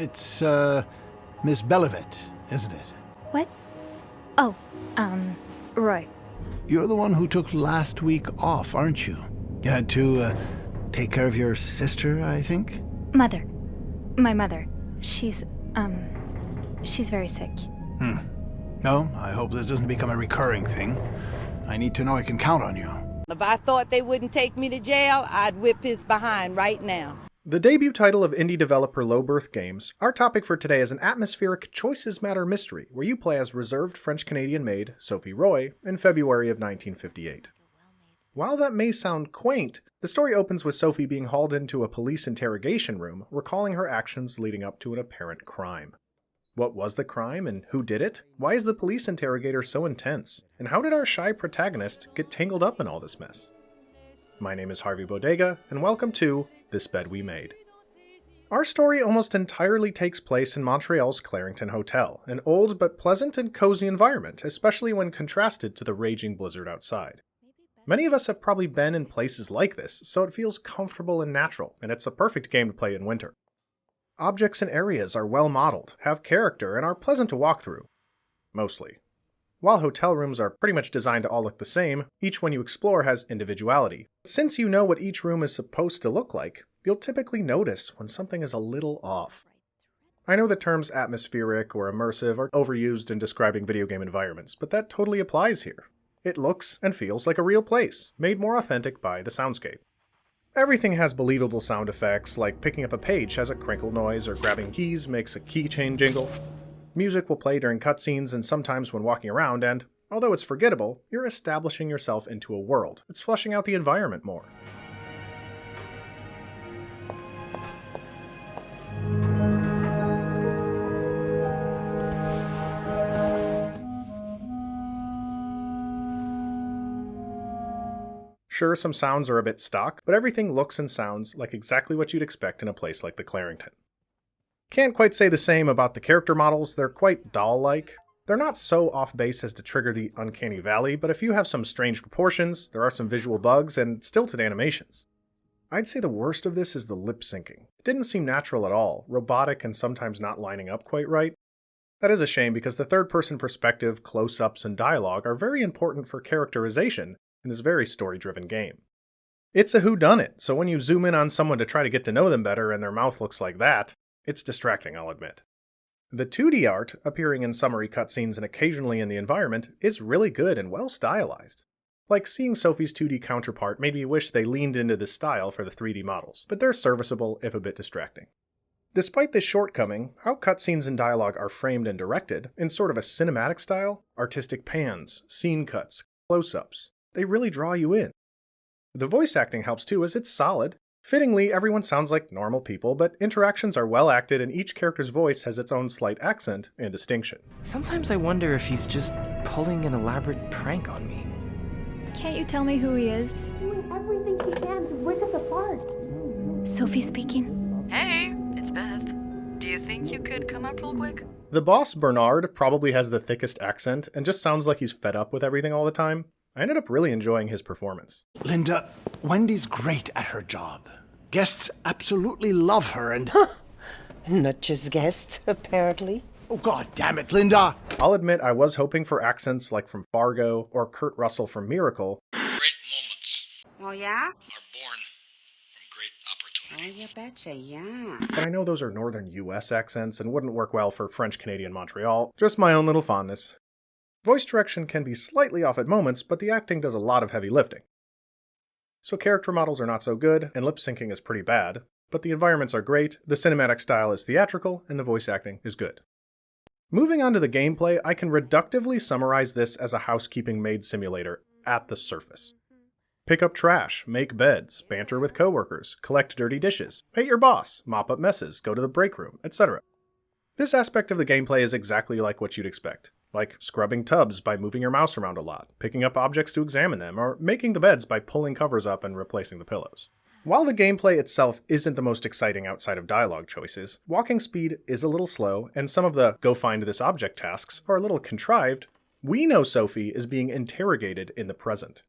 It's, Miss Belivet, isn't it? What? Oh, Roy. You're the one who took last week off, aren't you? You had to, take care of your sister, I think? Mother. My mother. She's very sick. No, I hope this doesn't become a recurring thing. I need to know I can count on you. If I thought they wouldn't take me to jail, I'd whip his behind right now. The debut title of indie developer Low Birth Games, our topic for today is an atmospheric Choices Matter mystery where you play as reserved French-Canadian maid Sophie Roy in February of 1958. While that may sound quaint, the story opens with Sophie being hauled into a police interrogation room, recalling her actions leading up to an apparent crime. What was the crime and who did it? Why is the police interrogator so intense? And how did our shy protagonist get tangled up in all this mess? My name is Harvey Bodega, and welcome to This Bed We Made. Our story almost entirely takes place in Montreal's Clarington Hotel, an old but pleasant and cozy environment, especially when contrasted to the raging blizzard outside. Many of us have probably been in places like this, so it feels comfortable and natural, and it's a perfect game to play in winter. Objects and areas are well modeled, have character, and are pleasant to walk through. Mostly. While hotel rooms are pretty much designed to all look the same, each one you explore has individuality. Since you know what each room is supposed to look like, you'll typically notice when something is a little off. I know the terms atmospheric or immersive are overused in describing video game environments, but that totally applies here. It looks and feels like a real place, made more authentic by the soundscape. Everything has believable sound effects, like picking up a page has a crinkle noise or grabbing keys makes a keychain jingle. Music will play during cutscenes and sometimes when walking around, and, although it's forgettable, you're establishing yourself into a world. It's fleshing out the environment more. Sure, some sounds are a bit stock, but everything looks and sounds like exactly what you'd expect in a place like the Clarington. Can't quite say the same about the character models, they're quite doll-like. They're not so off-base as to trigger the uncanny valley, but if you have some strange proportions, there are some visual bugs, and stilted animations. I'd say the worst of this is the lip-syncing. It didn't seem natural at all, robotic and sometimes not lining up quite right. That is a shame because the third-person perspective, close-ups, and dialogue are very important for characterization in this very story-driven game. It's a whodunit, so when you zoom in on someone to try to get to know them better and their mouth looks like that, it's distracting, I'll admit. The 2D art, appearing in summary cutscenes and occasionally in the environment, is really good and well stylized. Like seeing Sophie's 2D counterpart made me wish they leaned into this style for the 3D models, but they're serviceable if a bit distracting. Despite this shortcoming, how cutscenes and dialogue are framed and directed, in sort of a cinematic style, artistic pans, scene cuts, close-ups, they really draw you in. The voice acting helps too, as it's solid. Fittingly, everyone sounds like normal people, but interactions are well acted and each character's voice has its own slight accent and distinction. Sometimes I wonder if he's just pulling an elaborate prank on me. Can't you tell me who he is? Doing everything she can to rip us apart. Sophie speaking. Hey, it's Beth. Do you think you could come up real quick? The boss, Bernard, probably has the thickest accent and just sounds like he's fed up with everything all the time. I ended up really enjoying his performance. Linda, Wendy's great at her job. Guests absolutely love her and... Not just guests, apparently. Oh, God damn it, Linda! I'll admit I was hoping for accents like from Fargo or Kurt Russell from Miracle. Great moments Oh, yeah? are born from great opportunity. Oh, you betcha, yeah. But I know those are northern US accents and wouldn't work well for French-Canadian Montreal. Just my own little fondness. Voice direction can be slightly off at moments, but the acting does a lot of heavy lifting. So character models are not so good, and lip syncing is pretty bad, but the environments are great, the cinematic style is theatrical, and the voice acting is good. Moving on to the gameplay, I can reductively summarize this as a housekeeping maid simulator at the surface. Pick up trash, make beds, banter with coworkers, collect dirty dishes, pay your boss, mop up messes, go to the break room, etc. This aspect of the gameplay is exactly like what you'd expect. Like scrubbing tubs by moving your mouse around a lot, picking up objects to examine them, or making the beds by pulling covers up and replacing the pillows. While the gameplay itself isn't the most exciting outside of dialogue choices, walking speed is a little slow, and some of the go find this object tasks are a little contrived. We know Sophie is being interrogated in the present.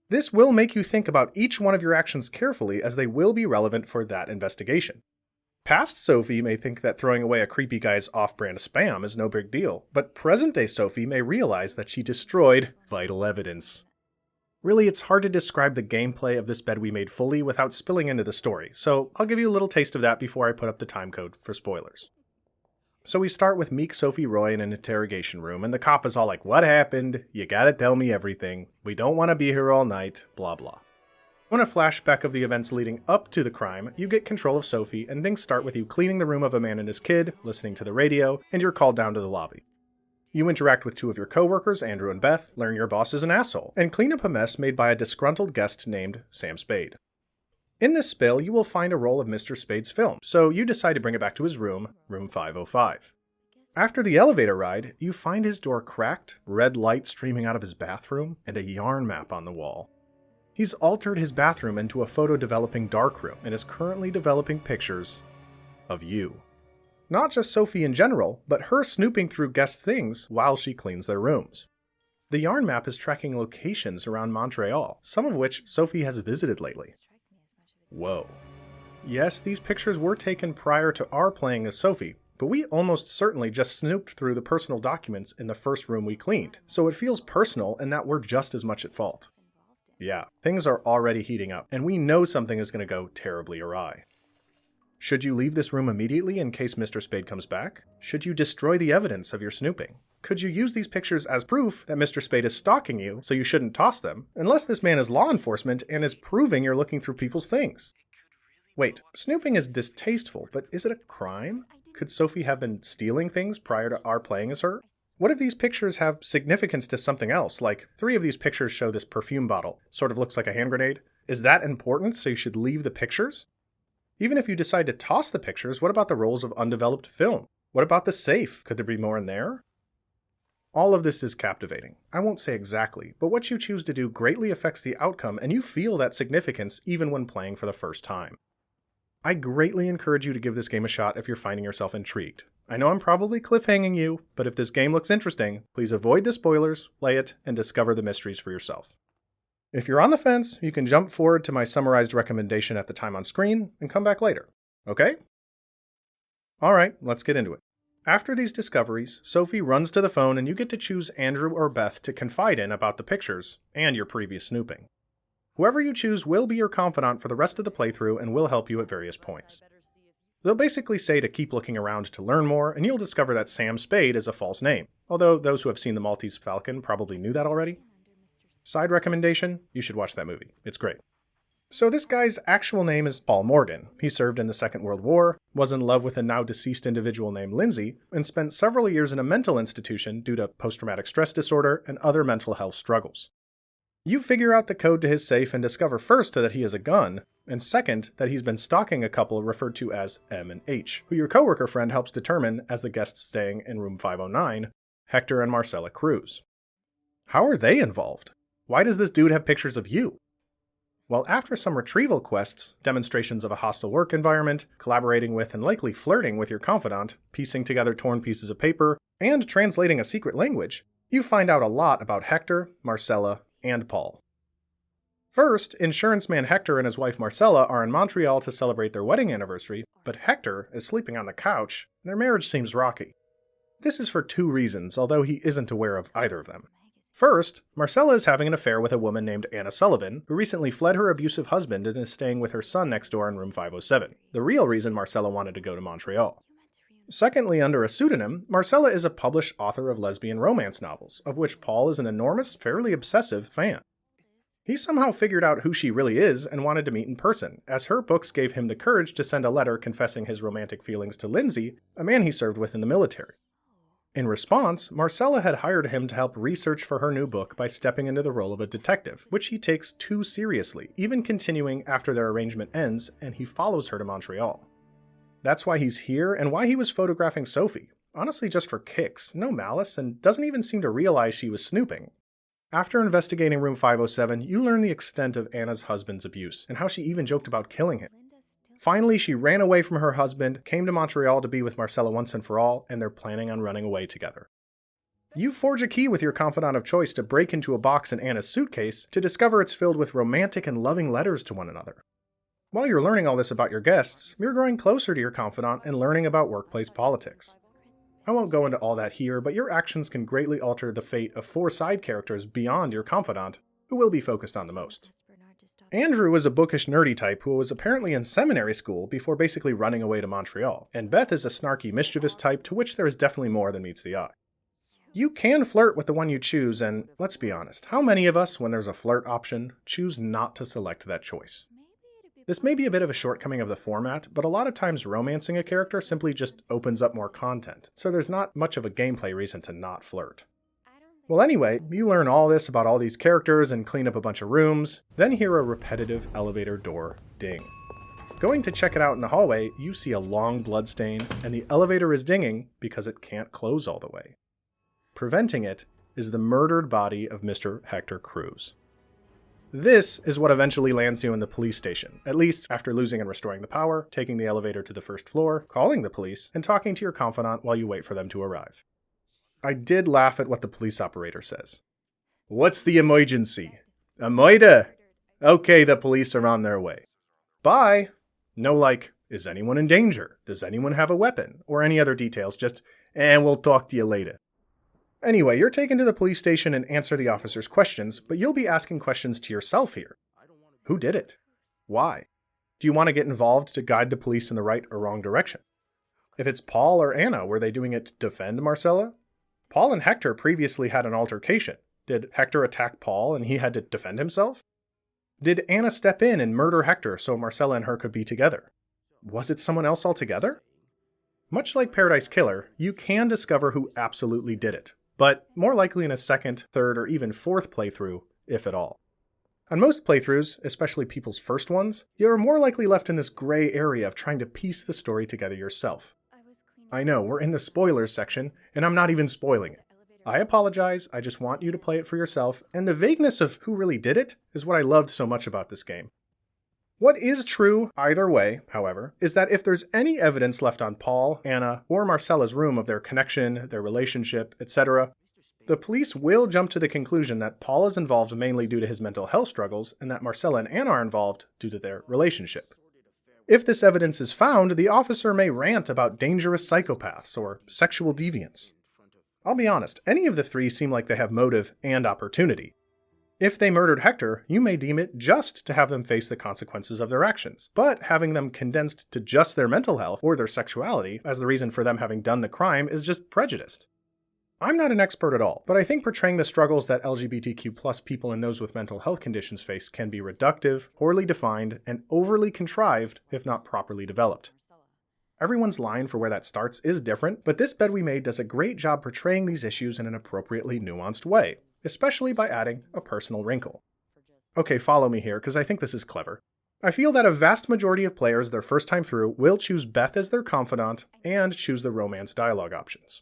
This will make you think about each one of your actions carefully as they will be relevant for that investigation. Past Sophie may think that throwing away a creepy guy's off-brand spam is no big deal, but present-day Sophie may realize that she destroyed vital evidence. Really, it's hard to describe the gameplay of this bed we made fully without spilling into the story, so I'll give you a little taste of that before I put up the timecode for spoilers. So we start with meek Sophie Roy in an interrogation room, and the cop is all like, "What happened? You gotta tell me everything. We don't want to be here all night, blah blah." On a flashback of the events leading up to the crime, you get control of Sophie, and things start with you cleaning the room of a man and his kid, listening to the radio, and you're called down to the lobby. You interact with two of your coworkers, Andrew and Beth, learn your boss is an asshole, and clean up a mess made by a disgruntled guest named Sam Spade. In this spill, you will find a roll of Mr. Spade's film, so you decide to bring it back to his room, room 505. After the elevator ride, you find his door cracked, red light streaming out of his bathroom, and a yarn map on the wall. He's altered his bathroom into a photo-developing darkroom and is currently developing pictures of you. Not just Sophie in general, but her snooping through guests' things while she cleans their rooms. The yarn map is tracking locations around Montreal, some of which Sophie has visited lately. Whoa. Yes, these pictures were taken prior to our playing as Sophie, but we almost certainly just snooped through the personal documents in the first room we cleaned, so it feels personal and that we're just as much at fault. Yeah, things are already heating up, and we know something is going to go terribly awry. Should you leave this room immediately in case Mr. Spade comes back? Should you destroy the evidence of your snooping? Could you use these pictures as proof that Mr. Spade is stalking you, so you shouldn't toss them, unless this man is law enforcement and is proving you're looking through people's things? Wait, snooping is distasteful, but is it a crime? Could Sophie have been stealing things prior to our playing as her? What if these pictures have significance to something else, like 3 of these pictures show this perfume bottle, sort of looks like a hand grenade? Is that important, so you should leave the pictures? Even if you decide to toss the pictures, what about the rolls of undeveloped film? What about the safe? Could there be more in there? All of this is captivating. I won't say exactly, but what you choose to do greatly affects the outcome, and you feel that significance even when playing for the first time. I greatly encourage you to give this game a shot if you're finding yourself intrigued. I know I'm probably cliffhanging you, but if this game looks interesting, please avoid the spoilers, play it, and discover the mysteries for yourself. If you're on the fence, you can jump forward to my summarized recommendation at the time on screen and come back later. Okay? Alright, let's get into it. After these discoveries, Sophie runs to the phone and you get to choose Andrew or Beth to confide in about the pictures and your previous snooping. Whoever you choose will be your confidant for the rest of the playthrough and will help you at various points. They'll basically say to keep looking around to learn more, and you'll discover that Sam Spade is a false name, although those who have seen The Maltese Falcon probably knew that already. Side recommendation, you should watch that movie. It's great. So this guy's actual name is Paul Morgan. He served in the Second World War, was in love with a now deceased individual named Lindsay, and spent several years in a mental institution due to post-traumatic stress disorder and other mental health struggles. You figure out the code to his safe and discover first that he has a gun, and second, that he's been stalking a couple referred to as M and H, who your coworker friend helps determine as the guests staying in room 509, Hector and Marcella Cruz. How are they involved? Why does this dude have pictures of you? Well, after some retrieval quests, demonstrations of a hostile work environment, collaborating with and likely flirting with your confidant, piecing together torn pieces of paper, and translating a secret language, you find out a lot about Hector, Marcella, and Paul. First, insurance man Hector and his wife Marcella are in Montreal to celebrate their wedding anniversary, but Hector is sleeping on the couch, and their marriage seems rocky. This is for 2 reasons, although he isn't aware of either of them. First, Marcella is having an affair with a woman named Anna Sullivan, who recently fled her abusive husband and is staying with her son next door in room 507, the real reason Marcella wanted to go to Montreal. Secondly, under a pseudonym, Marcella is a published author of lesbian romance novels, of which Paul is an enormous, fairly obsessive fan. He somehow figured out who she really is and wanted to meet in person, as her books gave him the courage to send a letter confessing his romantic feelings to Lindsay, a man he served with in the military. In response, Marcella had hired him to help research for her new book by stepping into the role of a detective, which he takes too seriously, even continuing after their arrangement ends and he follows her to Montreal. That's why he's here and why he was photographing Sophie. Honestly, just for kicks, no malice, and doesn't even seem to realize she was snooping. After investigating room 507, you learn the extent of Anna's husband's abuse, and how she even joked about killing him. Finally, she ran away from her husband, came to Montreal to be with Marcella once and for all, and they're planning on running away together. You forge a key with your confidant of choice to break into a box in Anna's suitcase to discover it's filled with romantic and loving letters to one another. While you're learning all this about your guests, you're growing closer to your confidant and learning about workplace politics. I won't go into all that here, but your actions can greatly alter the fate of 4 side characters beyond your confidant, who will be focused on the most. Andrew is a bookish nerdy type who was apparently in seminary school before basically running away to Montreal, and Beth is a snarky mischievous type to which there is definitely more than meets the eye. You can flirt with the one you choose, and let's be honest, how many of us, when there's a flirt option, choose not to select that choice? This may be a bit of a shortcoming of the format, but a lot of times romancing a character simply just opens up more content, so there's not much of a gameplay reason to not flirt. Well anyway, you learn all this about all these characters and clean up a bunch of rooms, then hear a repetitive elevator door ding. Going to check it out in the hallway, you see a long blood stain, and the elevator is dinging because it can't close all the way. Preventing it is the murdered body of Mr. Hector Cruz. This is what eventually lands you in the police station, at least after losing and restoring the power, taking the elevator to the first floor, calling the police, and talking to your confidant while you wait for them to arrive. I did laugh at what the police operator says. "What's the emergency? A murder? Okay, the police are on their way. Bye." No like, is anyone in danger? Does anyone have a weapon? Or any other details, just, and we'll talk to you later. Anyway, you're taken to the police station and answer the officer's questions, but you'll be asking questions to yourself here. Who did it? Why? Do you want to get involved to guide the police in the right or wrong direction? If it's Paul or Anna, were they doing it to defend Marcella? Paul and Hector previously had an altercation. Did Hector attack Paul and he had to defend himself? Did Anna step in and murder Hector so Marcella and her could be together? Was it someone else altogether? Much like Paradise Killer, you can discover who absolutely did it, but more likely in a second, third, or even fourth playthrough, if at all. On most playthroughs, especially people's first ones, you're more likely left in this gray area of trying to piece the story together yourself. I know, we're in the spoilers section, and I'm not even spoiling it. I apologize, I just want you to play it for yourself, and the vagueness of who really did it is what I loved so much about this game. What is true, either way, however, is that if there's any evidence left on Paul, Anna, or Marcella's room of their connection, their relationship, etc., the police will jump to the conclusion that Paul is involved mainly due to his mental health struggles, and that Marcella and Anna are involved due to their relationship. If this evidence is found, the officer may rant about dangerous psychopaths or sexual deviants. I'll be honest, any of the 3 seem like they have motive and opportunity. If they murdered Hector, you may deem it just to have them face the consequences of their actions, but having them condensed to just their mental health or their sexuality as the reason for them having done the crime is just prejudiced. I'm not an expert at all, but I think portraying the struggles that LGBTQ+ people and those with mental health conditions face can be reductive, poorly defined, and overly contrived if not properly developed. Everyone's line for where that starts is different, but this bed we made does a great job portraying these issues in an appropriately nuanced way, especially by adding a personal wrinkle. Okay, follow me here, because I think this is clever. I feel that a vast majority of players their first time through will choose Beth as their confidant and choose the romance dialogue options.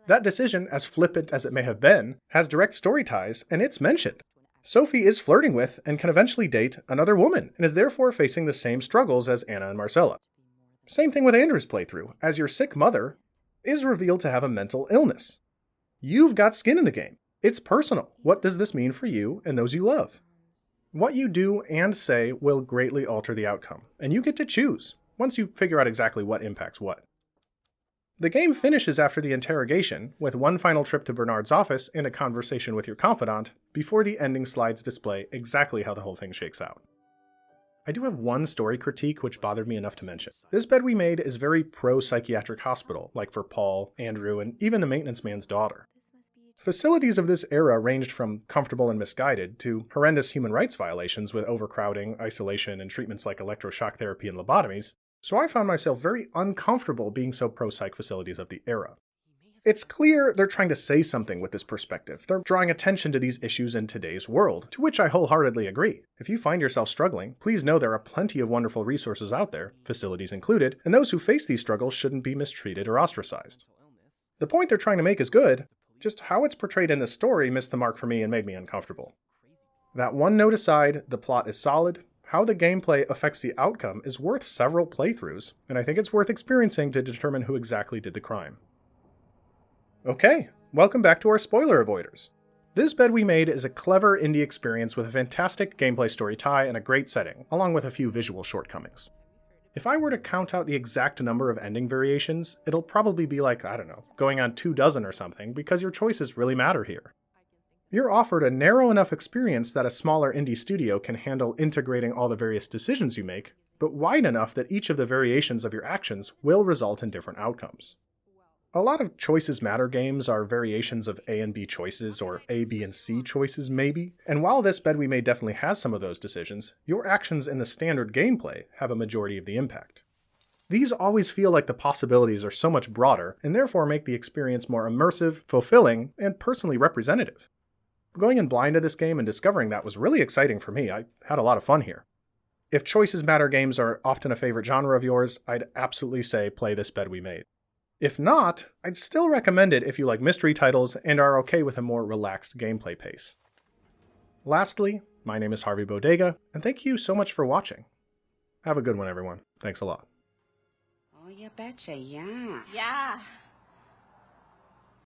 That decision, as flippant as it may have been, has direct story ties, and it's mentioned. Sophie is flirting with and can eventually date another woman, and is therefore facing the same struggles as Anna and Marcella. Same thing with Andrew's playthrough, as your sick mother is revealed to have a mental illness. You've got skin in the game. It's personal. What does this mean for you and those you love? What you do and say will greatly alter the outcome, and you get to choose, once you figure out exactly what impacts what. The game finishes after the interrogation, with one final trip to Bernard's office and a conversation with your confidant, before the ending slides display exactly how the whole thing shakes out. I do have one story critique which bothered me enough to mention. This bed we made is very pro-psychiatric hospital, like for Paul, Andrew, and even the maintenance man's daughter. Facilities of this era ranged from comfortable and misguided to horrendous human rights violations with overcrowding, isolation, and treatments like electroshock therapy and lobotomies, so I found myself very uncomfortable being so pro-psych facilities of the era. It's clear they're trying to say something with this perspective. They're drawing attention to these issues in today's world, to which I wholeheartedly agree. If you find yourself struggling, please know there are plenty of wonderful resources out there, facilities included, and those who face these struggles shouldn't be mistreated or ostracized. The point they're trying to make is good, just how it's portrayed in the story missed the mark for me and made me uncomfortable. That one note aside, the plot is solid. How the gameplay affects the outcome is worth several playthroughs, and I think it's worth experiencing to determine who exactly did the crime. Okay, welcome back to our spoiler avoiders. This Bed We Made is a clever indie experience with a fantastic gameplay story tie and a great setting, along with a few visual shortcomings. If I were to count out the exact number of ending variations, it'll probably be like, I don't know, going on 24 or something, because your choices really matter here. You're offered a narrow enough experience that a smaller indie studio can handle integrating all the various decisions you make, but wide enough that each of the variations of your actions will result in different outcomes. A lot of Choices Matter games are variations of A and B choices, or A, B, and C choices maybe, and while this Bed We Made definitely has some of those decisions, your actions in the standard gameplay have a majority of the impact. These always feel like the possibilities are so much broader, and therefore make the experience more immersive, fulfilling, and personally representative. Going in blind to this game and discovering that was really exciting for me. I had a lot of fun here. If Choices Matter games are often a favorite genre of yours, I'd absolutely say play this Bed We Made. If not, I'd still recommend it if you like mystery titles and are okay with a more relaxed gameplay pace. Lastly, my name is Harvey Bodega, and thank you so much for watching. Have a good one, everyone. Thanks a lot. Oh, you betcha, yeah. Yeah.